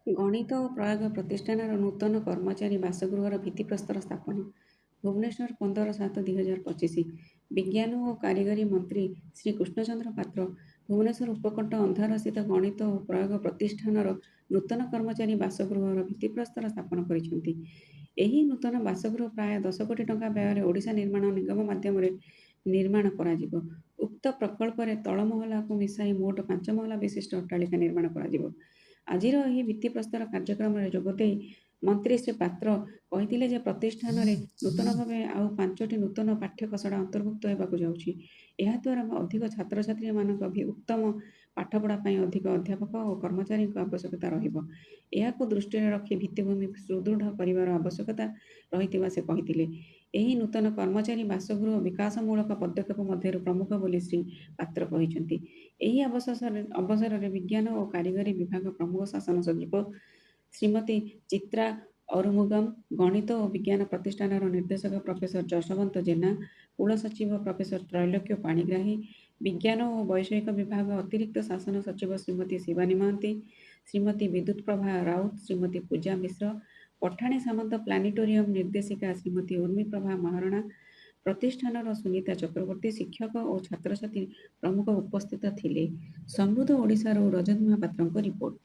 ଗଣିତ ଓ ପ୍ରୟୋଗ ପ୍ରତିଷ୍ଠାନର ନୂତନ କର୍ମଚାରୀ ବାସଗୃହର ଭିତ୍ତିପ୍ରସ୍ତର ସ୍ଥାପନ। ଭୁବନେଶ୍ୱର 15/7/2025। ବିଜ୍ଞାନ ଓ କାରିଗରୀ ମନ୍ତ୍ରୀ ଶ୍ରୀ କୃଷ୍ଣଚନ୍ଦ୍ର ପାତ୍ର ଭୁବନେଶ୍ୱର ଉପକଣ୍ଠ ଅନ୍ଧାରସ୍ଥିତ ଗଣିତ ଓ ପ୍ରୟୋଗ ପ୍ରତିଷ୍ଠାନର ନୂତନ କର୍ମଚାରୀ ବାସଗୃହର ଭିତ୍ତିପ୍ରସ୍ତର ସ୍ଥାପନ କରିଛନ୍ତି। ଏହି ନୂତନ ବାସଗୃହ ପ୍ରାୟ 10 କୋଟି ଟଙ୍କା ବ୍ୟୟରେ ଓଡ଼ିଶା ନିର୍ମାଣ ନିଗମ ମାଧ୍ୟମରେ ନିର୍ମାଣ କରାଯିବ। ଉକ୍ତ ପ୍ରକଳ୍ପରେ ତଳ ମହଲାକୁ ମିଶାଇ ମୋଟ 5 ମହଲା ବିଶିଷ୍ଟ ଅଟ୍ଟାଳିକା ନିର୍ମାଣ କରାଯିବ। ଆଜିର ଏହି ଭିତ୍ତିପ୍ରସ୍ତର କାର୍ଯ୍ୟକ୍ରମରେ ଯୋଗଦେଇ ମନ୍ତ୍ରୀ ଶ୍ରୀ ପାତ୍ର କହିଥିଲେ ଯେ ପ୍ରତିଷ୍ଠାନରେ ନୂତନ ଭାବେ ଆଉ 5ଟି ନୂତନ ପାଠ୍ୟକସଡ଼ା ଅନ୍ତର୍ଭୁକ୍ତ ହେବାକୁ ଯାଉଛି। ଏହାଦ୍ୱାରା ଅଧିକ ଛାତ୍ରଛାତ୍ରୀମାନଙ୍କ ଉତ୍ତମ ପାଠପଢ଼ା ପାଇଁ ଅଧିକ ଅଧ୍ୟାପକ ଓ କର୍ମଚାରୀଙ୍କ ଆବଶ୍ୟକତା ରହିବ। ଏହାକୁ ଦୃଷ୍ଟିରେ ରଖି ଭିତ୍ତିଭୂମି ସୁଦୃଢ଼ କରିବାର ଆବଶ୍ୟକତା ରହିଥିବା ସେ କହିଥିଲେ। ଏହି ନୂତନ କର୍ମଚାରୀ ବାସଗୃହ ବିକାଶମୂଳକ ପଦକ୍ଷେପ ମଧ୍ୟରୁ ପ୍ରମୁଖ ବୋଲି ଶ୍ରୀ ପାତ୍ର କହିଛନ୍ତି। ଏହି ଅବସରରେ ବିଜ୍ଞାନ ଓ କାରିଗରୀ ବିଭାଗ ପ୍ରମୁଖ ଶାସନ ସଚିବ ଶ୍ରୀମତୀ ଚିତ୍ରା ଅରୁମୁଗମ୍, ଗଣିତ ଓ ବିଜ୍ଞାନ ପ୍ରତିଷ୍ଠାନର ନିର୍ଦ୍ଦେଶକ ପ୍ରଫେସର ଯଶବନ୍ତ ଜେନା, କୁଳସଚିବ ପ୍ରଫେସର ତ୍ରୈଲୋକ୍ୟ ପାଣିଗ୍ରାହୀ, ବିଜ୍ଞାନ ଓ ବୈଷୟିକ ବିଭାଗ ଅତିରିକ୍ତ ଶାସନ ସଚିବ ଶ୍ରୀମତୀ ଶିବାନୀ ମହାନ୍ତି, ଶ୍ରୀମତୀ ବିଦ୍ୟୁତ୍ପ୍ରଭା ରାଉତ, ଶ୍ରୀମତୀ ପୂଜା ମିଶ୍ର, ପଠାଣି ସାମନ୍ତ ପ୍ଲାନେଟୋରିୟମ ନିର୍ଦ୍ଦେଶିକା ଶ୍ରୀମତୀ ଉର୍ମିପ୍ରଭା ମହାରଣା, ପ୍ରତିଷ୍ଠାନର ସୁନିତା ଚକ୍ରବର୍ତ୍ତୀ, ଶିକ୍ଷକ ଓ ଛାତ୍ରଛାତ୍ରୀ ପ୍ରମୁଖ ଉପସ୍ଥିତ ଥିଲେ। ସମୃଦ୍ଧ ଓଡ଼ିଶାରୁ ରଜତ ମହାପାତ୍ରଙ୍କ ରିପୋର୍ଟ।